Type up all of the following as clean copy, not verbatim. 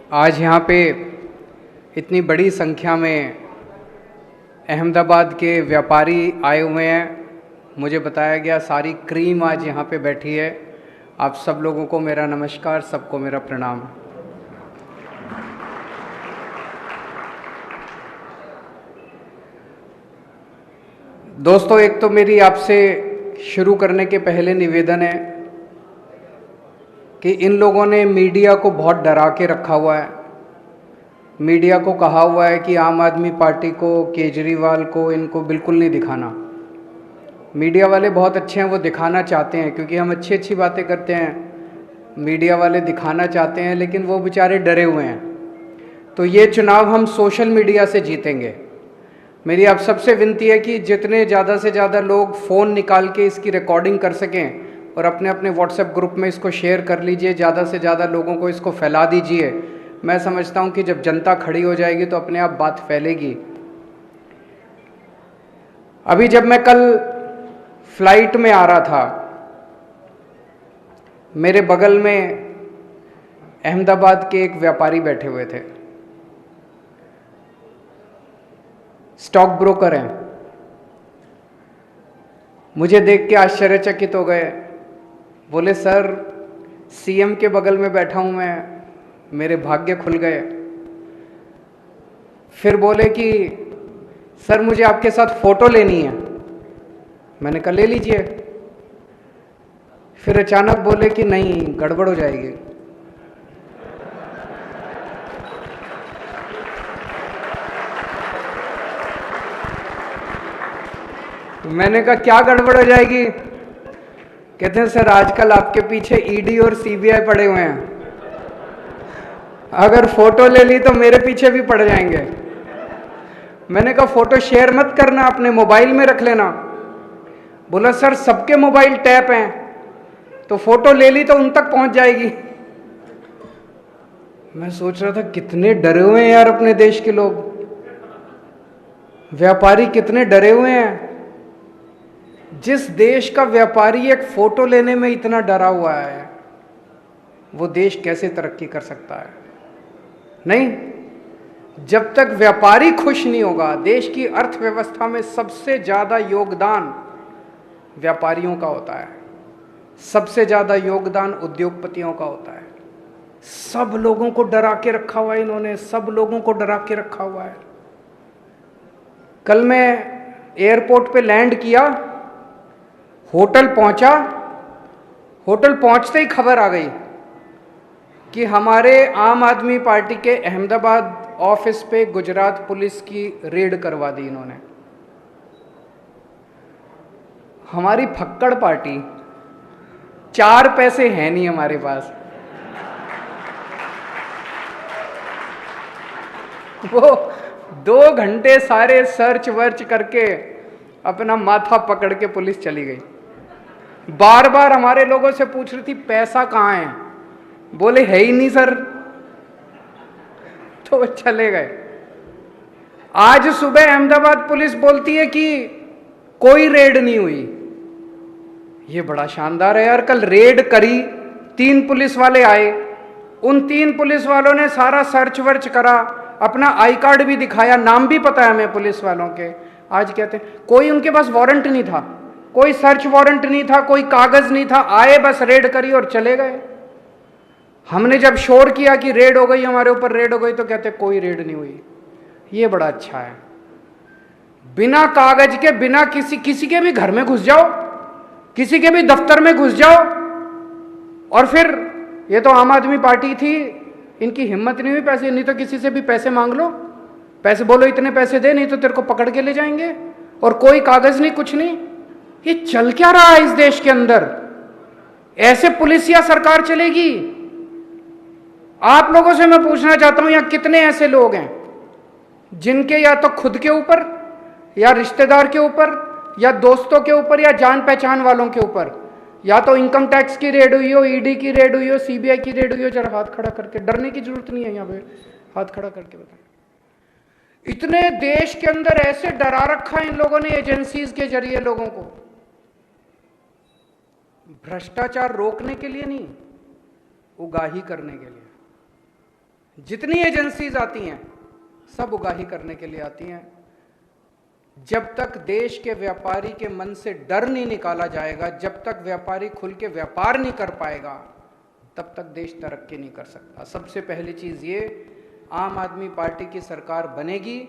आज यहाँ पे इतनी बड़ी संख्या में अहमदाबाद के व्यापारी आए हुए हैं। मुझे बताया गया सारी क्रीम आज यहाँ पे बैठी है। आप सब लोगों को मेरा नमस्कार, सबको मेरा प्रणाम। दोस्तों, एक तो मेरी आपसे शुरू करने के पहले निवेदन है कि इन लोगों ने मीडिया को बहुत डरा के रखा हुआ है। मीडिया को कहा हुआ है कि आम आदमी पार्टी को, केजरीवाल को, इनको बिल्कुल नहीं दिखाना। मीडिया वाले बहुत अच्छे हैं, वो दिखाना चाहते हैं क्योंकि हम अच्छी अच्छी बातें करते हैं। मीडिया वाले दिखाना चाहते हैं, लेकिन वो बेचारे डरे हुए हैं। तो ये चुनाव हम सोशल मीडिया से जीतेंगे। मेरी आप सबसे विनती है कि जितने ज़्यादा से ज़्यादा लोग फ़ोन निकाल के इसकी रिकॉर्डिंग कर सकें और अपने अपने व्हाट्सएप ग्रुप में इसको शेयर कर लीजिए। ज़्यादा से ज़्यादा लोगों को इसको फैला दीजिए। मैं समझता हूँ कि जब जनता खड़ी हो जाएगी तो अपने आप बात फैलेगी। अभी जब मैं कल फ्लाइट में आ रहा था, मेरे बगल में अहमदाबाद के एक व्यापारी बैठे हुए थे, स्टॉक ब्रोकर हैं। मुझे देख के आश्चर्यचकित हो गए। बोले, सर सीएम के बगल में बैठा हूं मैं, मेरे भाग्य खुल गए। फिर बोले कि सर मुझे आपके साथ फोटो लेनी है। मैंने कहा ले लीजिए। फिर अचानक बोले कि नहीं, गड़बड़ हो जाएगी। मैंने कहा क्या गड़बड़ हो जाएगी? कहते हैं सर आजकल आपके पीछे ईडी और सीबीआई पड़े हुए हैं, अगर फोटो ले ली तो मेरे पीछे भी पड़ जाएंगे। मैंने कहा फोटो शेयर मत करना, अपने मोबाइल में रख लेना। बोला सर सबके मोबाइल टैप हैं, तो फोटो ले ली तो उन तक पहुंच जाएगी। मैं सोच रहा था कितने डरे हुए हैं यार अपने देश के लोग। व्यापारी कितने डरे हुए हैं। जिस देश का व्यापारी एक फोटो लेने में इतना डरा हुआ है, वो देश कैसे तरक्की कर सकता है? नहीं, जब तक व्यापारी खुश नहीं होगा। देश की अर्थव्यवस्था में सबसे ज्यादा योगदान व्यापारियों का होता है, सबसे ज्यादा योगदान उद्योगपतियों का होता है। सब लोगों को डरा के रखा हुआ है इन्होंने, सब लोगों को डरा के रखा हुआ है। कल मैं एयरपोर्ट पे लैंड किया, होटल पहुंचा, होटल पहुंचते ही खबर आ गई कि हमारे आम आदमी पार्टी के अहमदाबाद ऑफिस पे गुजरात पुलिस की रेड करवा दी इन्होंने। हमारी फक्कड़ पार्टी, 4 पैसे हैं नहीं हमारे पास। वो 2 घंटे सारे सर्च वर्च करके अपना माथा पकड़ के पुलिस चली गई। बार बार हमारे लोगों से पूछ रही थी पैसा कहाँ है, बोले है ही नहीं सर, तो चले गए। आज सुबह अहमदाबाद पुलिस बोलती है कि कोई रेड नहीं हुई। ये बड़ा शानदार है यार। कल रेड करी, 3 पुलिस वाले आए, उन 3 पुलिस वालों ने सारा सर्च वर्च करा, अपना आई कार्ड भी दिखाया, नाम भी पता है हमें पुलिस वालों के। आज कहते हैं कोई उनके पास वारंट नहीं था, कोई सर्च वारंट नहीं था, कोई कागज नहीं था, आए बस रेड करी और चले गए। हमने जब शोर किया कि रेड हो गई, हमारे ऊपर रेड हो गई, तो कहते कोई रेड नहीं हुई। ये बड़ा अच्छा है। बिना कागज के, बिना किसी के भी घर में घुस जाओ, किसी के भी दफ्तर में घुस जाओ, और फिर ये तो आम आदमी पार्टी थी, इनकी हिम्मत नहीं हुई पैसे, नहीं तो किसी से भी पैसे मांग लो, पैसे बोलो इतने पैसे दे, नहीं तो तेरे को पकड़ के ले जाएंगे, और कोई कागज नहीं, कुछ नहीं। ये चल क्या रहा है इस देश के अंदर? ऐसे पुलिस या सरकार चलेगी? आप लोगों से मैं पूछना चाहता हूं, यहां कितने ऐसे लोग हैं जिनके या तो खुद के ऊपर, या रिश्तेदार के ऊपर, या दोस्तों के ऊपर, या जान पहचान वालों के ऊपर, या तो इनकम टैक्स की रेड हुई हो, ईडी की रेड हुई हो, सीबीआई की रेड हुई हो? जरा हाथ खड़ा करके, डरने की जरूरत नहीं है, यहां पे हाथ खड़ा करके बताएं। इतने देश के अंदर ऐसे डरा रखा इन लोगों ने एजेंसीज के जरिए लोगों को, भ्रष्टाचार रोकने के लिए नहीं, उगाही करने के लिए। जितनी एजेंसीज आती हैं सब उगाही करने के लिए आती हैं। जब तक देश के व्यापारी के मन से डर नहीं निकाला जाएगा, जब तक व्यापारी खुल के व्यापार नहीं कर पाएगा, तब तक देश तरक्की नहीं कर सकता। सबसे पहली चीज ये, आम आदमी पार्टी की सरकार बनेगी,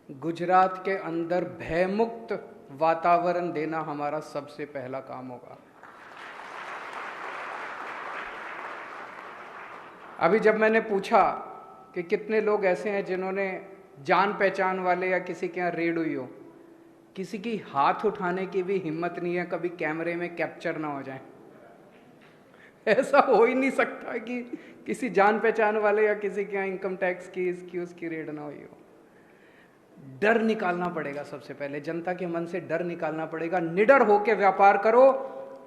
गुजरात के अंदर भयमुक्त वातावरण देना हमारा सबसे पहला काम होगा। अभी जब मैंने पूछा कि कितने लोग ऐसे हैं जिन्होंने जान पहचान वाले या किसी के यहाँ रेड हुई हो, किसी की हाथ उठाने की भी हिम्मत नहीं है कभी कैमरे में कैप्चर ना हो जाए। ऐसा हो ही नहीं सकता कि किसी जान पहचान वाले या किसी के यहाँ इनकम टैक्स की इसकी उसकी रेड ना हुई हो। डर निकालना पड़ेगा, सबसे पहले जनता के मन से डर निकालना पड़ेगा। निडर होकर व्यापार करो,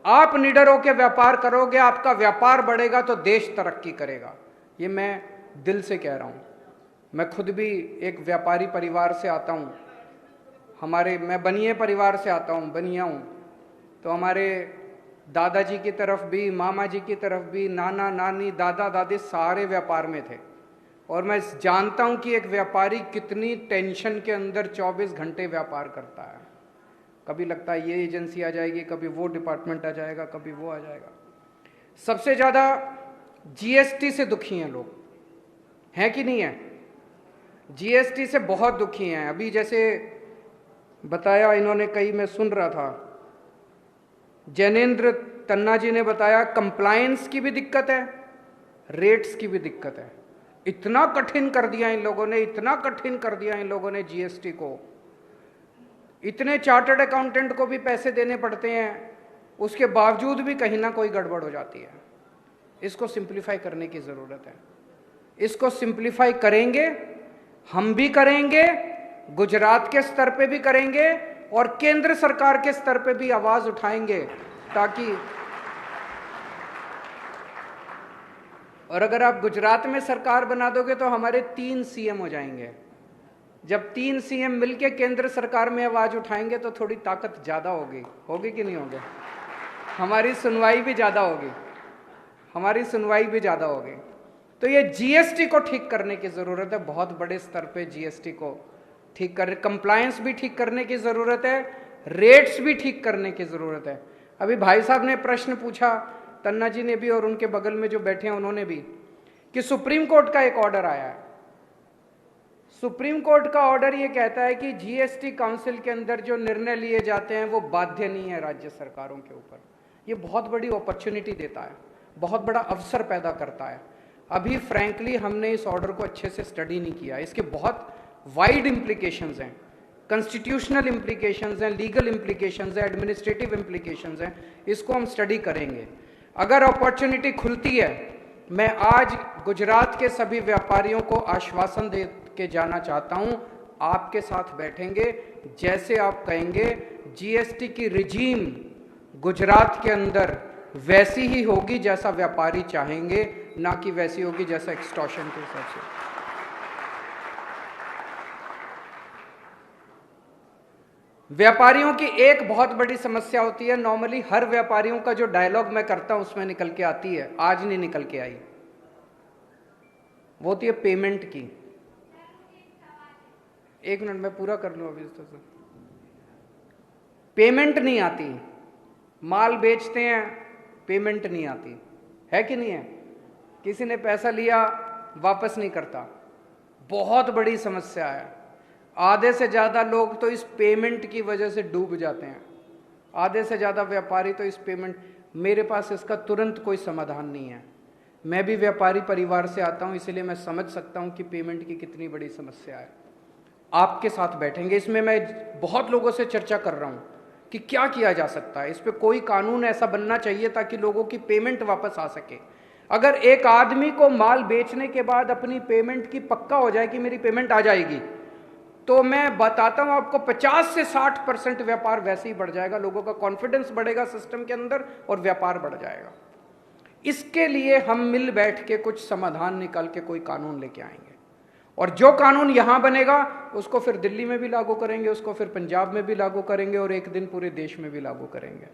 आप निडर होकर व्यापार करोगे, आपका व्यापार बढ़ेगा तो देश तरक्की करेगा। ये मैं दिल से कह रहा हूं। मैं खुद भी एक व्यापारी परिवार से आता हूं। मैं बनिए परिवार से आता हूं, बनिया हूं। तो हमारे दादाजी की तरफ भी, मामा जी की तरफ भी, नाना नानी दादा दादी सारे व्यापार में थे। और मैं जानता हूं कि एक व्यापारी कितनी टेंशन के अंदर 24 घंटे व्यापार करता है। कभी लगता है ये एजेंसी आ जाएगी, कभी वो डिपार्टमेंट आ जाएगा, कभी वो आ जाएगा। सबसे ज्यादा जीएसटी से दुखी हैं लोग, हैं कि नहीं है? जीएसटी से बहुत दुखी हैं। अभी जैसे बताया इन्होंने, कई मैं सुन रहा था, जैनेन्द्र तन्ना जी ने बताया कंप्लायंस की भी दिक्कत है, रेट्स की भी दिक्कत है। इतना कठिन कर दिया इन लोगों ने, इतना कठिन कर दिया इन लोगों ने जीएसटी को। इतने चार्टर्ड अकाउंटेंट को भी पैसे देने पड़ते हैं, उसके बावजूद भी कहीं ना कोई गड़बड़ हो जाती है। इसको सिंप्लीफाई करने की जरूरत है। इसको सिंप्लीफाई करेंगे, हम भी करेंगे, गुजरात के स्तर पे भी करेंगे और केंद्र सरकार के स्तर पे भी आवाज उठाएंगे, ताकि और अगर आप गुजरात में सरकार बना दोगे तो हमारे 3 सीएम हो जाएंगे। जब 3 सीएम मिलके केंद्र सरकार में आवाज उठाएंगे तो थोड़ी ताकत ज्यादा होगी। होगी कि नहीं होगी? हमारी सुनवाई भी ज्यादा होगी, हमारी सुनवाई भी ज्यादा होगी। तो ये जीएसटी को ठीक करने की जरूरत है, बहुत बड़े स्तर पे जीएसटी को ठीक कर, कंप्लायंस भी ठीक करने की जरूरत है, रेट्स भी ठीक करने की जरूरत है। अभी भाई साहब ने प्रश्न पूछा, तन्ना जी ने भी और उनके बगल में जो बैठे हैं उन्होंने भी, कि सुप्रीम कोर्ट का एक ऑर्डर आया है। सुप्रीम कोर्ट का ऑर्डर ये कहता है कि जीएसटी काउंसिल के अंदर जो निर्णय लिए जाते हैं वो बाध्य नहीं है राज्य सरकारों के ऊपर। ये बहुत बड़ी अपॉर्चुनिटी देता है, बहुत बड़ा अवसर पैदा करता है। अभी फ्रैंकली हमने इस ऑर्डर को अच्छे से स्टडी नहीं किया। इसके बहुत वाइड इम्प्लीकेशंस हैं, कॉन्स्टिट्यूशनल इम्प्लीकेशंस हैं, लीगल इम्प्लीकेशंस हैं, एडमिनिस्ट्रेटिव इम्प्लीकेशंस हैं। इसको हम स्टडी करेंगे। अगर अपॉर्चुनिटी खुलती है, मैं आज गुजरात के सभी व्यापारियों को आश्वासन दे के जाना चाहता हूं, आपके साथ बैठेंगे, जैसे आप कहेंगे जीएसटी की रिजीम गुजरात के अंदर वैसी ही होगी जैसा व्यापारी चाहेंगे, ना कि वैसी होगी जैसा एक्सटॉर्शन के हिसाब से। व्यापारियों की एक बहुत बड़ी समस्या होती है, नॉर्मली हर व्यापारियों का जो डायलॉग मैं करता हूं उसमें निकल के आती है, आज नहीं निकल के आई, वो होती है पेमेंट की। एक मिनट मैं पूरा कर लूं अभी। तो पेमेंट नहीं आती, माल बेचते हैं, पेमेंट नहीं आती, है कि नहीं है? किसी ने पैसा लिया वापस नहीं करता, बहुत बड़ी समस्या है। आधे से ज़्यादा लोग तो इस पेमेंट की वजह से डूब जाते हैं, आधे से ज़्यादा व्यापारी तो इस पेमेंट। मेरे पास इसका तुरंत कोई समाधान नहीं है। मैं भी व्यापारी परिवार से आता हूं, इसलिए मैं समझ सकता हूं कि पेमेंट की कितनी बड़ी समस्या है। आपके साथ बैठेंगे, इसमें मैं बहुत लोगों से चर्चा कर रहा हूं कि क्या किया जा सकता है। इस पर कोई कानून ऐसा बनना चाहिए ताकि लोगों की पेमेंट वापस आ सके। अगर एक आदमी को माल बेचने के बाद अपनी पेमेंट की पक्का हो जाए कि मेरी पेमेंट आ जाएगी, तो मैं बताता हूं आपको 50 से 60% व्यापार वैसे ही बढ़ जाएगा, लोगों का कॉन्फिडेंस बढ़ेगा सिस्टम के अंदर और व्यापार बढ़ जाएगा। इसके लिए हम मिल बैठ के कुछ समाधान निकाल के कोई कानून लेके आएंगे, और जो कानून यहां बनेगा उसको फिर दिल्ली में भी लागू करेंगे, उसको फिर पंजाब में भी लागू करेंगे और एक दिन पूरे देश में भी लागू करेंगे।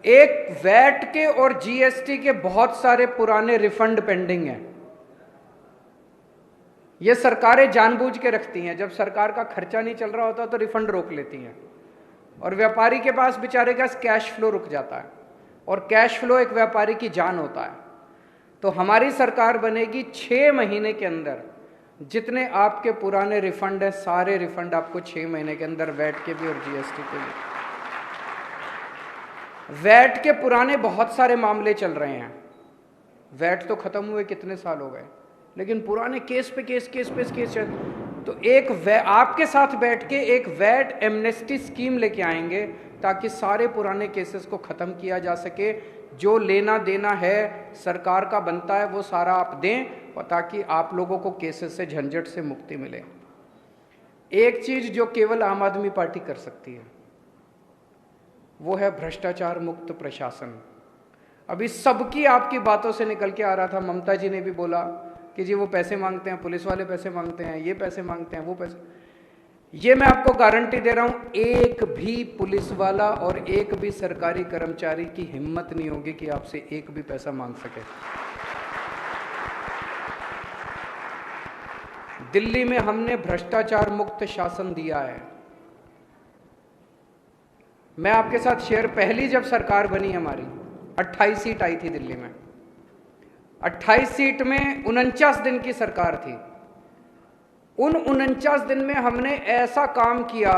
एक वैट के और जीएसटी के बहुत सारे पुराने रिफंड पेंडिंग हैं। ये सरकारें जानबूझ के रखती हैं, जब सरकार का खर्चा नहीं चल रहा होता तो रिफंड रोक लेती हैं, और व्यापारी के पास बेचारे का कैश फ्लो रुक जाता है, और कैश फ्लो एक व्यापारी की जान होता है। तो हमारी सरकार बनेगी 6 महीने के अंदर जितने आपके पुराने रिफंड है सारे रिफंड आपको 6 महीने के अंदर, वैट के भी और जीएसटी के भी। वैट के पुराने बहुत सारे मामले चल रहे हैं, वैट तो खत्म हुए कितने साल हो गए, लेकिन पुराने केस पे केस चल। तो एक आपके साथ बैठ के एक वैट एमनेस्टी स्कीम लेके आएंगे ताकि सारे पुराने केसेस को खत्म किया जा सके। जो लेना देना है सरकार का बनता है वो सारा आप दें, और ताकि आप लोगों को केसेस से, झंझट से मुक्ति मिले। एक चीज जो केवल आम आदमी पार्टी कर सकती है वो है भ्रष्टाचार मुक्त प्रशासन। अभी सबकी आपकी बातों से निकल के आ रहा था, ममता जी ने भी बोला कि जी वो पैसे मांगते हैं, पुलिस वाले पैसे मांगते हैं, ये पैसे मांगते हैं, वो पैसे। ये मैं आपको गारंटी दे रहा हूं, एक भी पुलिस वाला और एक भी सरकारी कर्मचारी की हिम्मत नहीं होगी कि आपसे एक भी पैसा मांग सके। दिल्ली में हमने भ्रष्टाचार मुक्त शासन दिया है। मैं आपके साथ शेयर, पहली जब सरकार बनी हमारी 28 सीट आई थी दिल्ली में, 28 सीट में 49 दिन की सरकार थी। उन 49 दिन में हमने ऐसा काम किया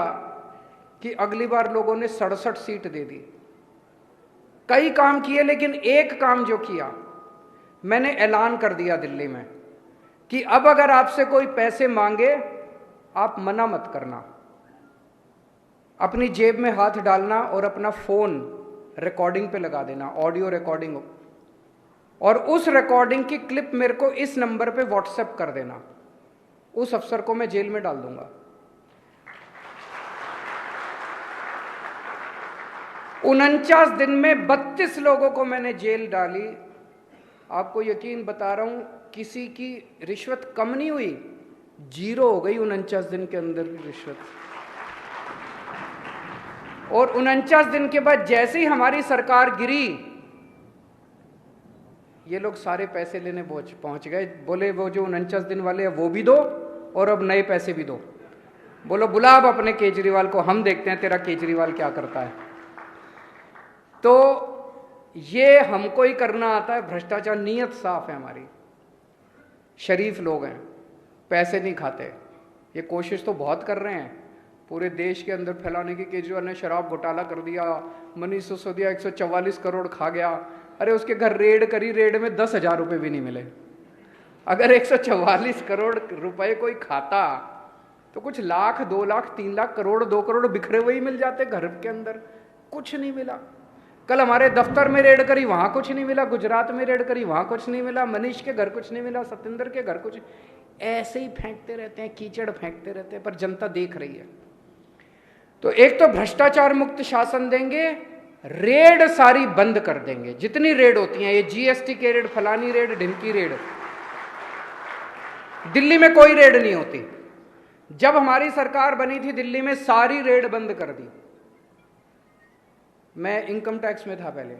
कि अगली बार लोगों ने 67 सीट दे दी। कई काम किए, लेकिन एक काम जो किया, मैंने ऐलान कर दिया दिल्ली में कि अब अगर आपसे कोई पैसे मांगे आप मना मत करना, अपनी जेब में हाथ डालना और अपना फोन रिकॉर्डिंग पे लगा देना, ऑडियो रिकॉर्डिंग, और उस रिकॉर्डिंग की क्लिप मेरे को इस नंबर पे व्हाट्सएप कर देना। उस अफसर को मैं जेल में डाल दूंगा। 49 दिन में 32 लोगों को मैंने जेल डाली। आपको यकीन बता रहा हूं, किसी की रिश्वत कम नहीं हुई, 0 हो गई 49 दिन के अंदर रिश्वत। और 49 दिन के बाद जैसे ही हमारी सरकार गिरी, ये लोग सारे पैसे लेने पहुंच गए। बोले वो जो 49 दिन वाले हैं वो भी दो और अब नए पैसे भी दो। बोलो बुला अब अपने केजरीवाल को, हम देखते हैं तेरा केजरीवाल क्या करता है। तो ये हमको ही करना आता है भ्रष्टाचार। नीयत साफ है हमारी, शरीफ लोग हैं, पैसे नहीं खाते। ये कोशिश तो बहुत कर रहे हैं पूरे देश के अंदर फैलाने की। केजरीवाल ने शराब घोटाला कर दिया, मनीष सिसोदिया 144 करोड़ खा गया। अरे उसके घर रेड करी, रेड में 10,000 रुपये भी नहीं मिले। अगर 144 करोड़ रुपए कोई खाता तो कुछ लाख, 2 लाख, 3 लाख, करोड़, 2 करोड़ बिखरे हुए ही मिल जाते घर के अंदर। कुछ नहीं मिला। कल हमारे दफ्तर में रेड करी, वहां कुछ नहीं मिला। गुजरात में रेड करी, वहां कुछ नहीं मिला। मनीष के घर कुछ नहीं मिला, सत्येंद्र के घर कुछ। ऐसे ही फेंकते रहते हैं, कीचड़ फेंकते रहते हैं, पर जनता देख रही है। तो एक तो भ्रष्टाचार मुक्त शासन देंगे, रेड सारी बंद कर देंगे, जितनी रेड होती हैं, ये जीएसटी के रेड, फलानी रेड, ढिमकी रेड। दिल्ली में कोई रेड नहीं होती। जब हमारी सरकार बनी थी दिल्ली में सारी रेड बंद कर दी। मैं इनकम टैक्स में था पहले।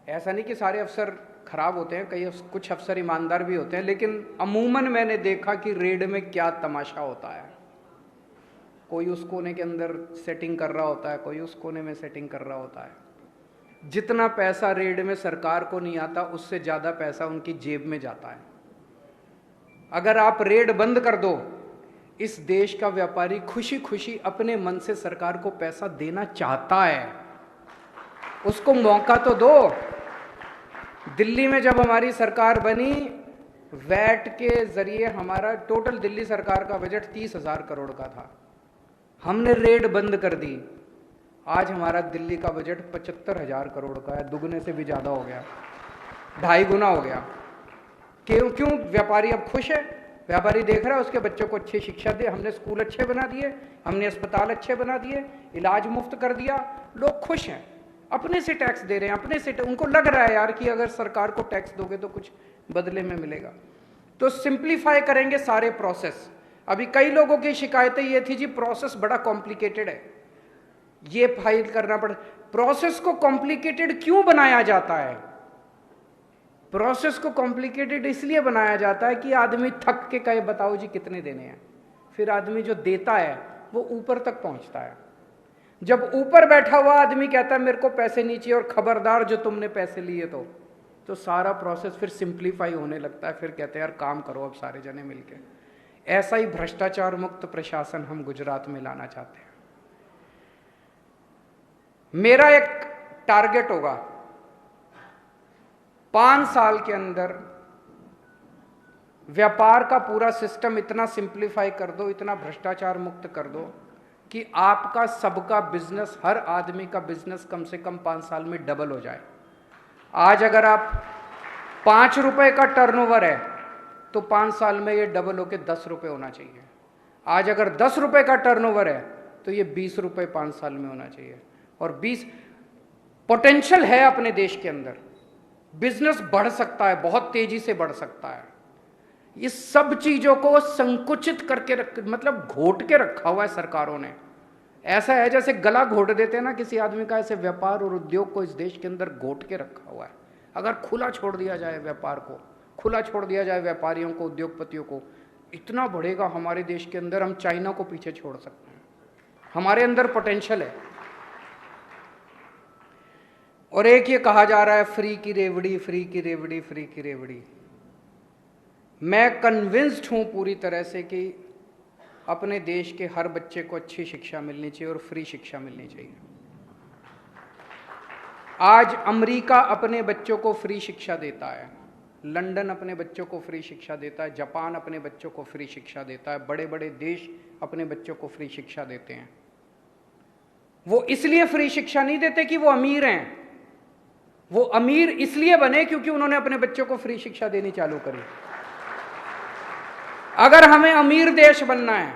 ऐसा नहीं कि सारे अफसर खराब होते हैं, कुछ अफसर ईमानदार भी होते हैं, लेकिन अमूमन मैंने देखा कि रेड में क्या तमाशा होता है। कोई उस कोने के अंदर सेटिंग कर रहा होता है, कोई उस कोने में सेटिंग कर रहा होता है। जितना पैसा रेड में सरकार को नहीं आता, उससे ज्यादा पैसा उनकी जेब में जाता है। अगर आप रेड बंद कर दो, इस देश का व्यापारी खुशी खुशी अपने मन से सरकार को पैसा देना चाहता है, उसको मौका तो दो। दिल्ली में जब हमारी सरकार बनी, वैट के जरिए हमारा टोटल दिल्ली सरकार का बजट 30,000 करोड़ का था। हमने रेड बंद कर दी, आज हमारा दिल्ली का बजट 75,000 करोड़ का है। दुगने से भी ज्यादा हो गया, 2.5 गुना हो गया। क्यों? व्यापारी अब खुश है। व्यापारी देख रहा है उसके बच्चों को अच्छी शिक्षा दे, हमने स्कूल अच्छे बना दिए, हमने अस्पताल अच्छे बना दिए, इलाज मुफ्त कर दिया, लोग खुश हैं। अपने से टैक्स दे रहे हैं, अपने से उनको लग रहा है यार कि अगर सरकार को टैक्स दोगे तो कुछ बदले में मिलेगा। तो सिंप्लीफाई करेंगे सारे प्रोसेस। अभी कई लोगों की शिकायतें ये थी जी प्रोसेस बड़ा कॉम्प्लिकेटेड है। ये फाइल करना पड़, प्रोसेस को कॉम्प्लिकेटेड क्यों बनाया जाता है? प्रोसेस को कॉम्प्लिकेटेड इसलिए बनाया जाता है कि आदमी थक के कहे बताओ जी कितने देने हैं, फिर आदमी जो देता है वो ऊपर तक पहुंचता है। जब ऊपर बैठा हुआ आदमी कहता है मेरे को पैसे नहीं चाहिए और खबरदार जो तुमने पैसे लिए तो सारा प्रोसेस फिर सिंप्लीफाई होने लगता है। फिर कहते हैं यार काम करो अब सारे जने मिलके। ऐसा ही भ्रष्टाचार मुक्त प्रशासन हम गुजरात में लाना चाहते हैं। मेरा एक टारगेट होगा, 5 साल के अंदर व्यापार का पूरा सिस्टम इतना सिंप्लीफाई कर दो, इतना भ्रष्टाचार मुक्त कर दो कि आपका सबका बिजनेस, हर आदमी का बिजनेस कम से कम 5 साल में डबल हो जाए। आज अगर आप 5 रुपए का टर्नओवर है तो 5 साल में ये डबल होके 10 रुपए होना चाहिए। आज अगर 10 रुपए का टर्नओवर है तो ये 20 रुपए 5 साल में होना चाहिए। और 20 पोटेंशियल है अपने देश के अंदर, बिजनेस बढ़ सकता है, बहुत तेजी से बढ़ सकता है। इस सब चीजों को संकुचित करके मतलब घोट के रखा हुआ है सरकारों ने। ऐसा है जैसे गला घोट देते हैं ना किसी आदमी का, ऐसे व्यापार और उद्योग को इस देश के अंदर घोट के रखा हुआ है। अगर खुला छोड़ दिया जाए व्यापार को, खुला छोड़ दिया जाए व्यापारियों को, उद्योगपतियों को, इतना बढ़ेगा हमारे देश के अंदर, हम चाइना को पीछे छोड़ सकते हैं। हमारे अंदर पोटेंशियल है। और एक ये कहा जा रहा है फ्री की रेवड़ी, फ्री की रेवड़ी, फ्री की रेवड़ी। मैं कन्विंस्ड हूं पूरी तरह से कि अपने देश के हर बच्चे को अच्छी शिक्षा मिलनी चाहिए और फ्री शिक्षा मिलनी चाहिए। आज अमेरिका अपने बच्चों को फ्री शिक्षा देता है, लंदन अपने बच्चों को फ्री शिक्षा देता है, जापान अपने बच्चों को फ्री शिक्षा देता है, बड़े बड़े देश अपने बच्चों को फ्री शिक्षा देते हैं। वो इसलिए फ्री शिक्षा नहीं देते कि वो अमीर हैं, वो अमीर इसलिए बने क्योंकि उन्होंने अपने बच्चों को फ्री शिक्षा देनी चालू करी। अगर हमें अमीर देश बनना है,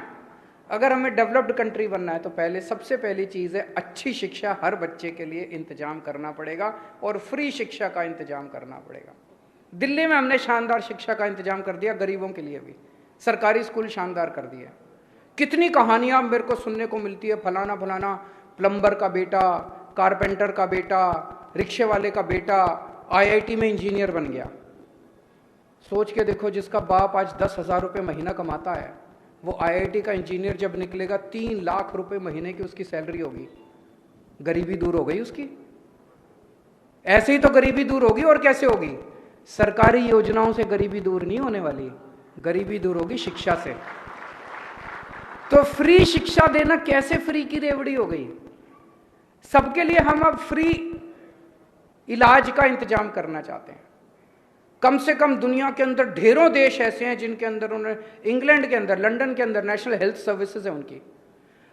अगर हमें डेवलप्ड कंट्री बनना है, तो पहले सबसे पहली चीज है अच्छी शिक्षा हर बच्चे के लिए इंतजाम करना पड़ेगा और फ्री शिक्षा का इंतजाम करना पड़ेगा। दिल्ली में हमने शानदार शिक्षा का इंतजाम कर दिया, गरीबों के लिए भी सरकारी स्कूल शानदार कर दिए। कितनी कहानियां मेरे को सुनने को मिलती है, फलाना फलाना प्लम्बर का बेटा, कारपेंटर का बेटा, रिक्शे वाले का बेटा IIT में इंजीनियर बन गया। सोच के देखो, जिसका बाप आज 10,000 रुपये महीना कमाता है, वो IIT का इंजीनियर जब निकलेगा 3 लाख रुपए महीने की उसकी सैलरी होगी। गरीबी दूर हो गई उसकी। ऐसे ही तो गरीबी दूर होगी, और कैसे होगी? सरकारी योजनाओं से गरीबी दूर नहीं होने वाली, गरीबी दूर होगी शिक्षा से। तो फ्री शिक्षा देना कैसे फ्री की रेवड़ी हो गई? सबके लिए हम अब फ्री इलाज का इंतजाम करना चाहते हैं। कम से कम दुनिया के अंदर ढेरों देश ऐसे हैं जिनके अंदर उन्होंने, इंग्लैंड के अंदर, लंदन के अंदर नेशनल हेल्थ सर्विसेज है उनकी।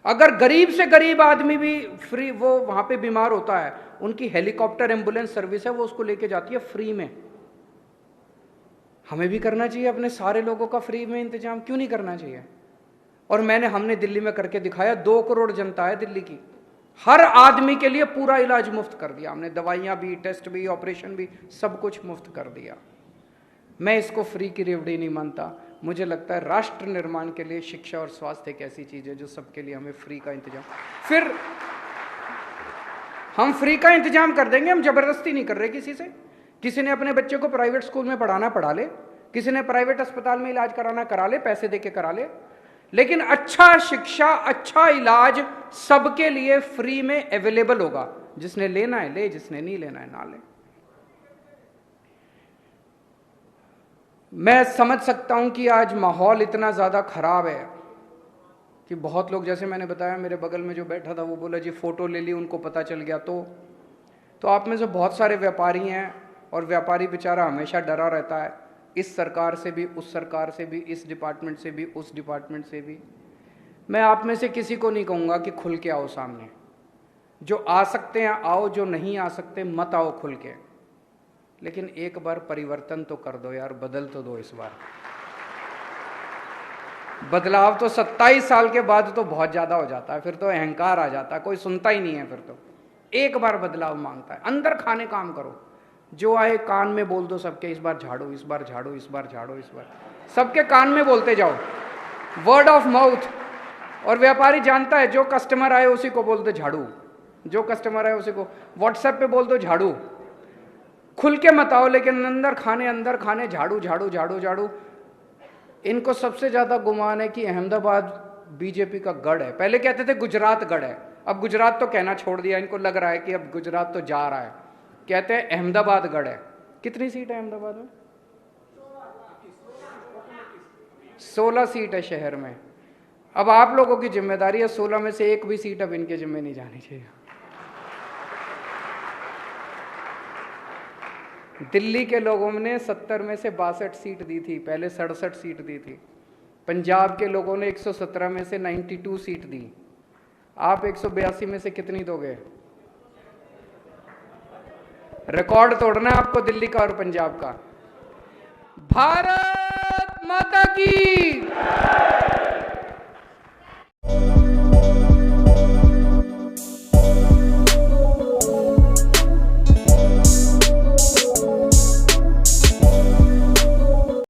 अगर गरीब से गरीब आदमी भी फ्री, वो वहां पे बीमार होता है, उनकी हेलीकॉप्टर एम्बुलेंस सर्विस है, वो उसको लेके जाती है फ्री में। हमें भी करना चाहिए अपने सारे लोगों का फ्री में इंतजाम, क्यों नहीं करना चाहिए? और हमने दिल्ली में करके दिखाया। 2 करोड़ जनता है दिल्ली की, हर आदमी के लिए पूरा इलाज मुफ्त कर दिया हमने, दवाइयां भी, टेस्ट भी, ऑपरेशन भी, सब कुछ मुफ्त कर दिया। मैं इसको फ्री की रेवड़ी नहीं मानता। मुझे लगता है राष्ट्र निर्माण के लिए शिक्षा और स्वास्थ्य एक ऐसी चीज है जो सबके लिए हमें फ्री का इंतजाम, फिर हम फ्री का इंतजाम कर देंगे। हम जबरदस्ती नहीं कर रहे किसी से। किसी ने अपने बच्चे को प्राइवेट स्कूल में पढ़ाना पढ़ा ले, किसी ने प्राइवेट अस्पताल में इलाज कराना करा ले, पैसे देके करा ले, लेकिन अच्छा शिक्षा, अच्छा इलाज सबके लिए फ्री में अवेलेबल होगा। जिसने लेना है ले, जिसने नहीं लेना है ना ले। मैं समझ सकता हूं कि आज माहौल इतना ज्यादा खराब है कि बहुत लोग, जैसे मैंने बताया, मेरे बगल में जो बैठा था वो बोला जी फोटो ले ली, उनको पता चल गया। तो आप में से बहुत सारे व्यापारी हैं, और व्यापारी बेचारा हमेशा डरा रहता है, इस सरकार से भी, उस सरकार से भी, इस डिपार्टमेंट से भी, उस डिपार्टमेंट से भी। मैं आप में से किसी को नहीं कहूँगा कि खुल के आओ सामने। जो आ सकते हैं आओ, जो नहीं आ सकते मत आओ खुल के। लेकिन एक बार परिवर्तन तो कर दो यार, बदल तो दो इस बार। बदलाव तो 27 साल के बाद तो बहुत ज़्यादा हो जाता है, फिर तो अहंकार आ जाता है, कोई सुनता ही नहीं है। फिर तो एक बार बदलाव मांगता है, अंदर खाने काम करो। जो आए कान में बोल दो सबके, इस बार झाड़ो, इस बार झाड़ो, इस बार झाड़ो, इस बार, सबके कान में बोलते जाओ, वर्ड ऑफ माउथ। और व्यापारी जानता है, जो कस्टमर आए उसी को बोलते झाड़ू, जो कस्टमर है उसी को व्हाट्सएप पे बोल दो झाड़ू, खुल के मत आओ, लेकिन अंदर खाने झाड़ू झाड़ू झाड़ू झाड़ू। इनको सबसे ज्यादा गुमान है कि अहमदाबाद बीजेपी का गढ़ है। पहले कहते थे गुजरात गढ़ है, अब गुजरात तो कहना छोड़ दिया, इनको लग रहा है कि अब गुजरात तो जा रहा है, कहते हैं अहमदाबाद गढ़ है। कितनी सीट है अहमदाबाद में? 16 सीट है शहर में। अब आप लोगों की जिम्मेदारी है, 16 में से एक भी सीट अब इनके जिम्मे नहीं जानी चाहिए। दिल्ली के लोगों ने 70 में से 62 सीट दी थी, पहले 67 सीट दी थी। पंजाब के लोगों ने 117 में से 92 सीट दी। आप 182 में से कितनी दोगे? रिकॉर्ड तोड़ना है आपको दिल्ली का और पंजाब का। भारत माता की